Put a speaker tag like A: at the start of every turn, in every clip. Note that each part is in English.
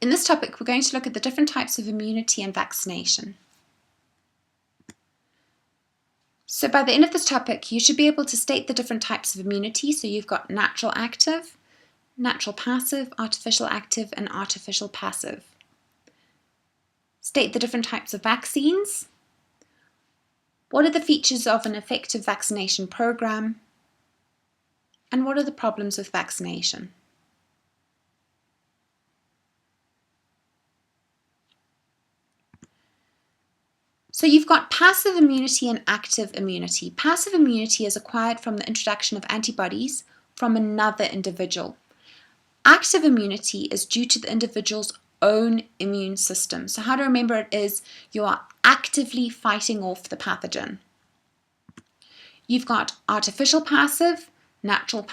A: In this topic, we're going to look at the different types of immunity and vaccination. So by the end of this topic, you should be able to state the different types of immunity. So you've got natural active, natural passive, artificial active, and artificial passive. State the different types of vaccines. What are the features of an effective vaccination program? And what are the problems with vaccination? So you've got passive immunity and active immunity. Passive immunity is acquired from the introduction of antibodies from another individual. Active immunity is due to the individual's own immune system. So how to remember it is you are actively fighting off the pathogen. You've got artificial passive, natural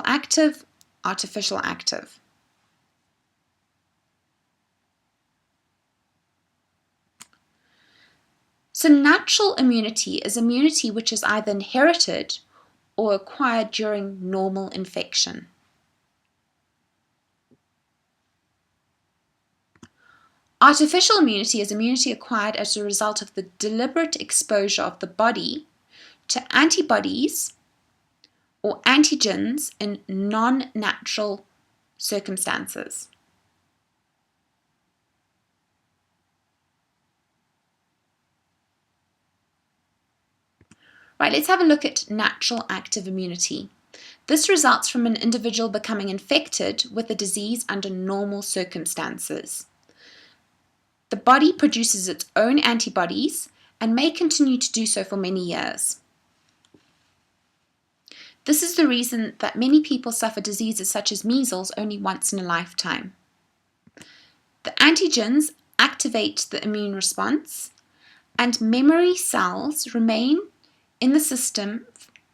A: active, artificial active. So natural immunity is immunity which is either inherited or acquired during normal infection. Artificial immunity is immunity acquired as a result of the deliberate exposure of the body to antibodies or antigens in non-natural circumstances. Right, let's have a look at natural active immunity. This results from an individual becoming infected with a disease under normal circumstances. The body produces its own antibodies and may continue to do so for many years. This is the reason that many people suffer diseases such as measles only once in a lifetime. The antigens activate the immune response, and memory cells remain in the system,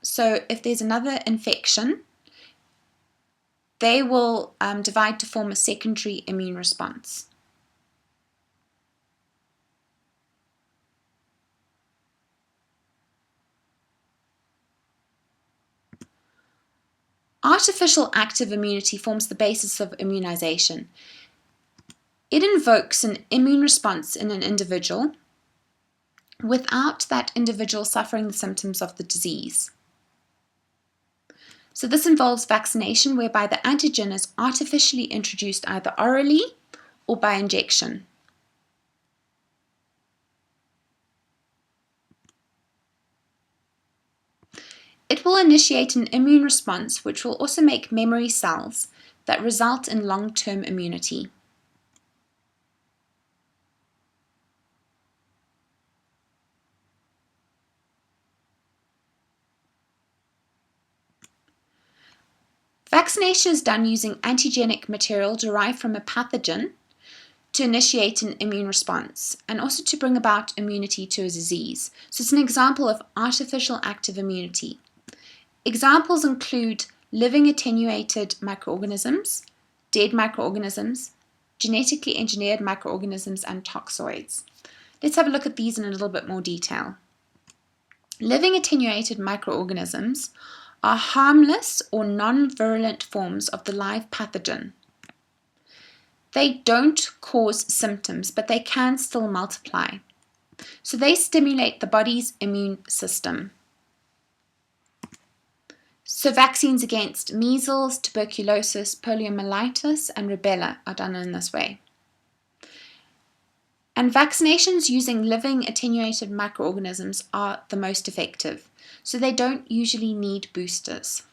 A: so if there's another infection, they will divide to form a secondary immune response. Artificial active immunity forms the basis of immunization. It invokes an immune response in an individual without that individual suffering the symptoms of the disease. So this involves vaccination, whereby the antigen is artificially introduced either orally or by injection. It will initiate an immune response which will also make memory cells that result in long-term immunity. Vaccination is done using antigenic material derived from a pathogen to initiate an immune response and also to bring about immunity to a disease. So it's an example of artificial active immunity. Examples include living attenuated microorganisms, dead microorganisms, genetically engineered microorganisms, and toxoids. Let's have a look at these in a little bit more detail. Living attenuated microorganisms are harmless or non-virulent forms of the live pathogen. They don't cause symptoms, but they can still multiply. So they stimulate the body's immune system. So vaccines against measles, tuberculosis, poliomyelitis, and rubella are done in this way. And vaccinations using living attenuated microorganisms are the most effective, so they don't usually need boosters.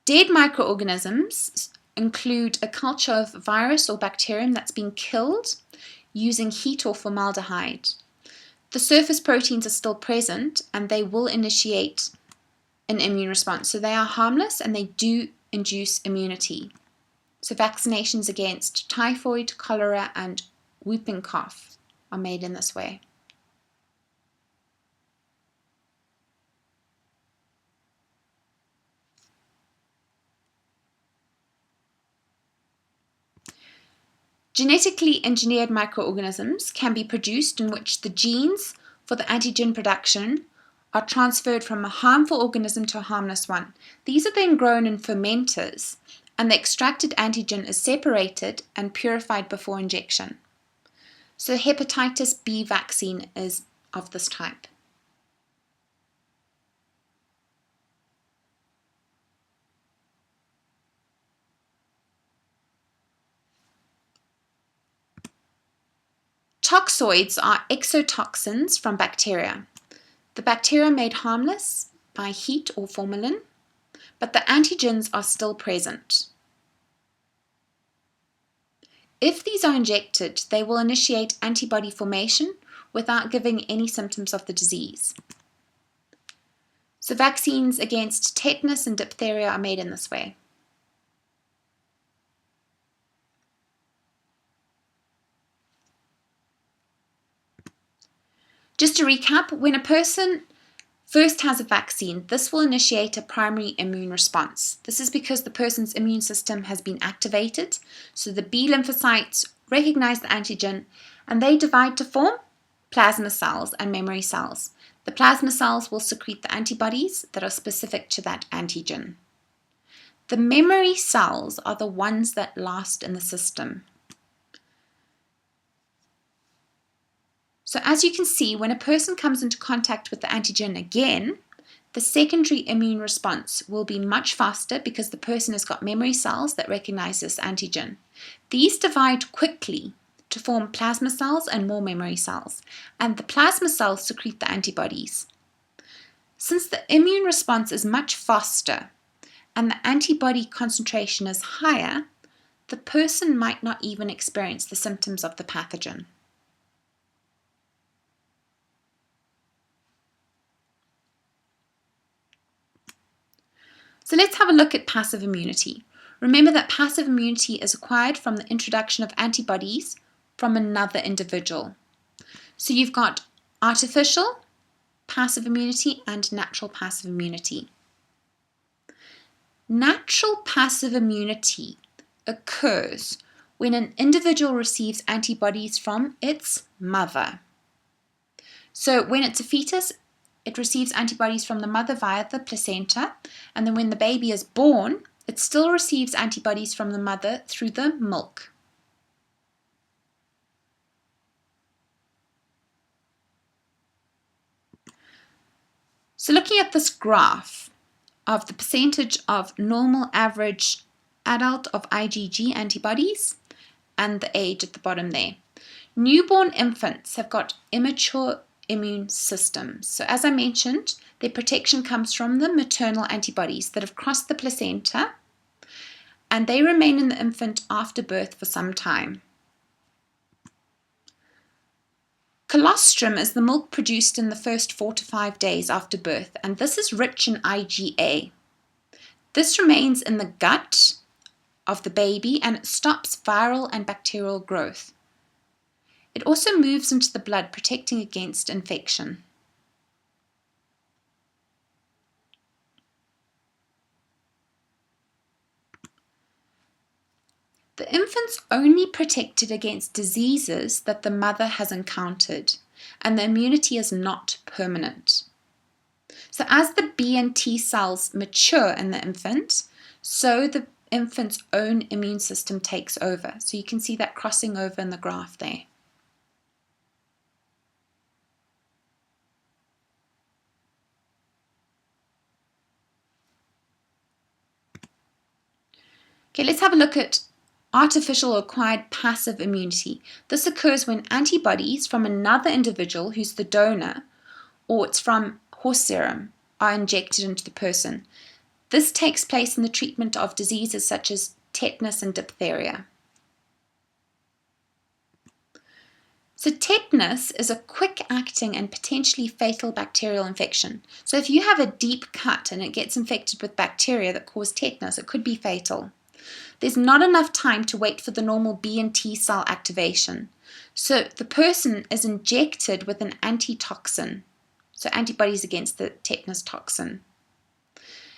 A: Dead microorganisms include a culture of virus or bacterium that's been killed using heat or formaldehyde. The surface proteins are still present and they will initiate an immune response. So they are harmless and they do induce immunity. So vaccinations against typhoid, cholera, and whooping cough are made in this way. Genetically engineered microorganisms can be produced in which the genes for the antigen production are transferred from a harmful organism to a harmless one. These are then grown in fermenters, and the extracted antigen is separated and purified before injection. So hepatitis B vaccine is of this type. Toxoids are exotoxins from bacteria. The bacteria are made harmless by heat or formalin, but the antigens are still present. If these are injected, they will initiate antibody formation without giving any symptoms of the disease. So vaccines against tetanus and diphtheria are made in this way. Just to recap, when a person first has a vaccine, this will initiate a primary immune response. This is because the person's immune system has been activated, so the B lymphocytes recognize the antigen and they divide to form plasma cells and memory cells. The plasma cells will secrete the antibodies that are specific to that antigen. The memory cells are the ones that last in the system. So as you can see, when a person comes into contact with the antigen again, the secondary immune response will be much faster because the person has got memory cells that recognize this antigen. These divide quickly to form plasma cells and more memory cells, and the plasma cells secrete the antibodies. Since the immune response is much faster and the antibody concentration is higher, the person might not even experience the symptoms of the pathogen. So let's have a look at passive immunity. Remember that passive immunity is acquired from the introduction of antibodies from another individual. So you've got artificial passive immunity and natural passive immunity. Natural passive immunity occurs when an individual receives antibodies from its mother. So when it's a fetus, it receives antibodies from the mother via the placenta, and then when the baby is born, it still receives antibodies from the mother through the milk. So looking at this graph of the percentage of normal average adult of IgG antibodies and the age at the bottom there. Newborn infants have got immature immune systems. So as I mentioned, their protection comes from the maternal antibodies that have crossed the placenta, and they remain in the infant after birth for some time. Colostrum is the milk produced in the first 4 to 5 days after birth, and this is rich in IgA. This remains in the gut of the baby and it stops viral and bacterial growth. It also moves into the blood, protecting against infection. The infant's only protected against diseases that the mother has encountered, and the immunity is not permanent. So as the B and T cells mature in the infant, so the infant's own immune system takes over. So you can see that crossing over in the graph there. Okay, let's have a look at artificial acquired passive immunity. This occurs when antibodies from another individual who's the donor, or it's from horse serum, are injected into the person. This takes place in the treatment of diseases such as tetanus and diphtheria. So tetanus is a quick-acting and potentially fatal bacterial infection. So if you have a deep cut and it gets infected with bacteria that cause tetanus, it could be fatal. There's not enough time to wait for the normal B and T cell activation. So the person is injected with an antitoxin, so antibodies against the tetanus toxin.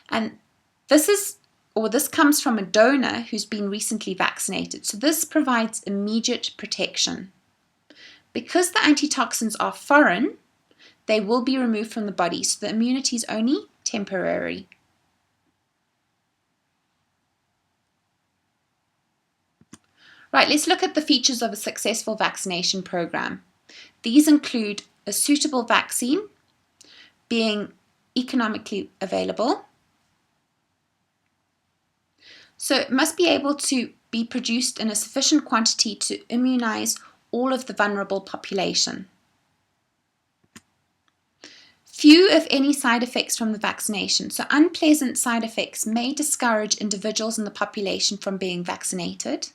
A: And this comes from a donor who's been recently vaccinated. So this provides immediate protection. Because the antitoxins are foreign, they will be removed from the body, so the immunity is only temporary. Right, let's look at the features of a successful vaccination program. These include a suitable vaccine being economically available. So it must be able to be produced in a sufficient quantity to immunize all of the vulnerable population. Few, if any, side effects from the vaccination. So unpleasant side effects may discourage individuals in the population from being vaccinated.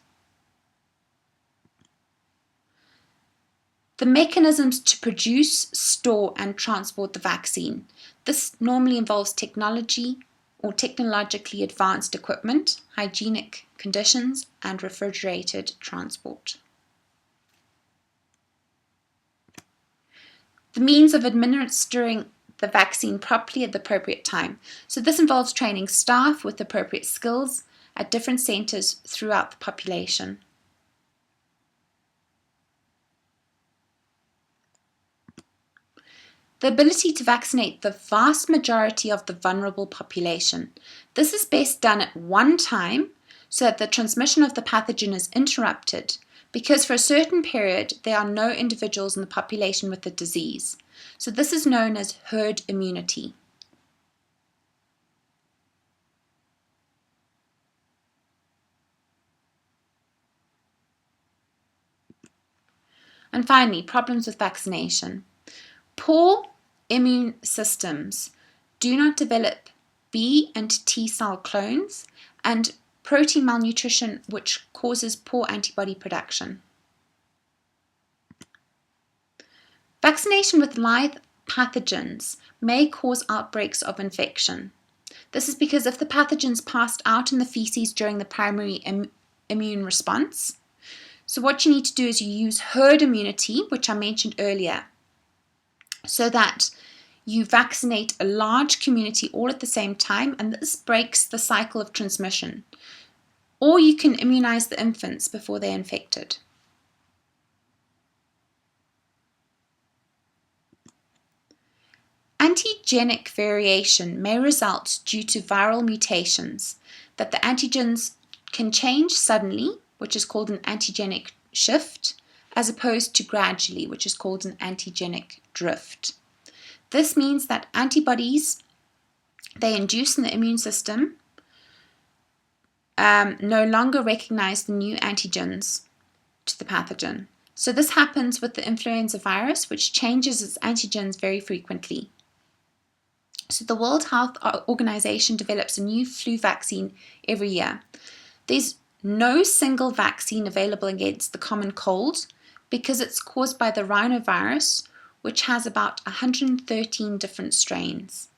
A: The mechanisms to produce, store, and transport the vaccine. This normally involves technology or technologically advanced equipment, hygienic conditions, and refrigerated transport. The means of administering the vaccine properly at the appropriate time. So this involves training staff with appropriate skills at different centres throughout the population. The ability to vaccinate the vast majority of the vulnerable population. This is best done at one time so that the transmission of the pathogen is interrupted, because for a certain period there are no individuals in the population with the disease. So this is known as herd immunity. And finally, problems with vaccination. Poor immune systems do not develop B and T cell clones, and protein malnutrition, which causes poor antibody production. Vaccination with live pathogens may cause outbreaks of infection. This is because if the pathogens passed out in the feces during the primary immune response, so what you need to do is you use herd immunity, which I mentioned earlier, so that you vaccinate a large community all at the same time, and this breaks the cycle of transmission. Or you can immunize the infants before they're infected. Antigenic variation may result due to viral mutations, that the antigens can change suddenly, which is called an antigenic shift, as opposed to gradually, which is called an antigenic drift. This means that antibodies they induce in the immune system no longer recognize the new antigens to the pathogen. So this happens with the influenza virus, which changes its antigens very frequently. So the World Health Organization develops a new flu vaccine every year. There's no single vaccine available against the common cold because it's caused by the rhinovirus, which has about 113 different strains.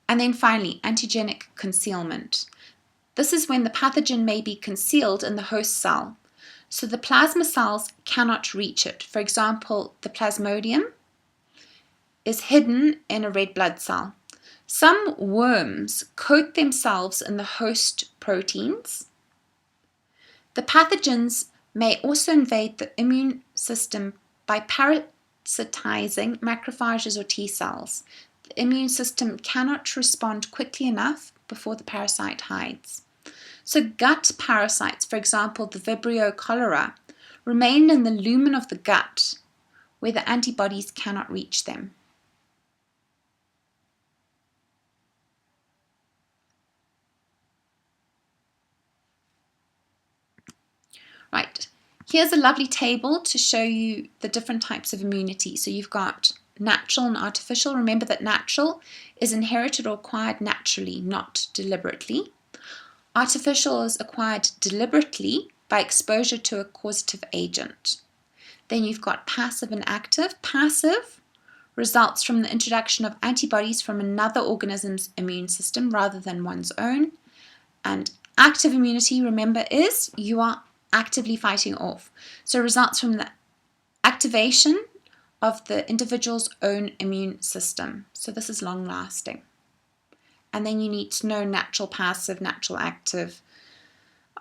A: And then finally, antigenic concealment. This is when the pathogen may be concealed in the host cell, so the plasma cells cannot reach it. For example, the plasmodium is hidden in a red blood cell. Some worms coat themselves in the host proteins. The pathogens may also invade the immune system by parasitizing macrophages or T cells. The immune system cannot respond quickly enough before the parasite hides. So gut parasites, for example, the Vibrio cholera, remain in the lumen of the gut where the antibodies cannot reach them. Right, here's a lovely table to show you the different types of immunity. So you've got natural and artificial. Remember that natural is inherited or acquired naturally, not deliberately. Artificial is acquired deliberately by exposure to a causative agent. Then you've got passive and active. Passive results from the introduction of antibodies from another organism's immune system rather than one's own. And active immunity, remember, is you are actively fighting off. So it results from the activation of the individual's own immune system. So this is long lasting. And then you need to know natural passive, natural active.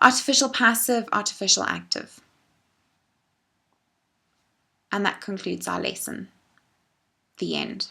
A: Artificial passive, artificial active. And that concludes our lesson. The end.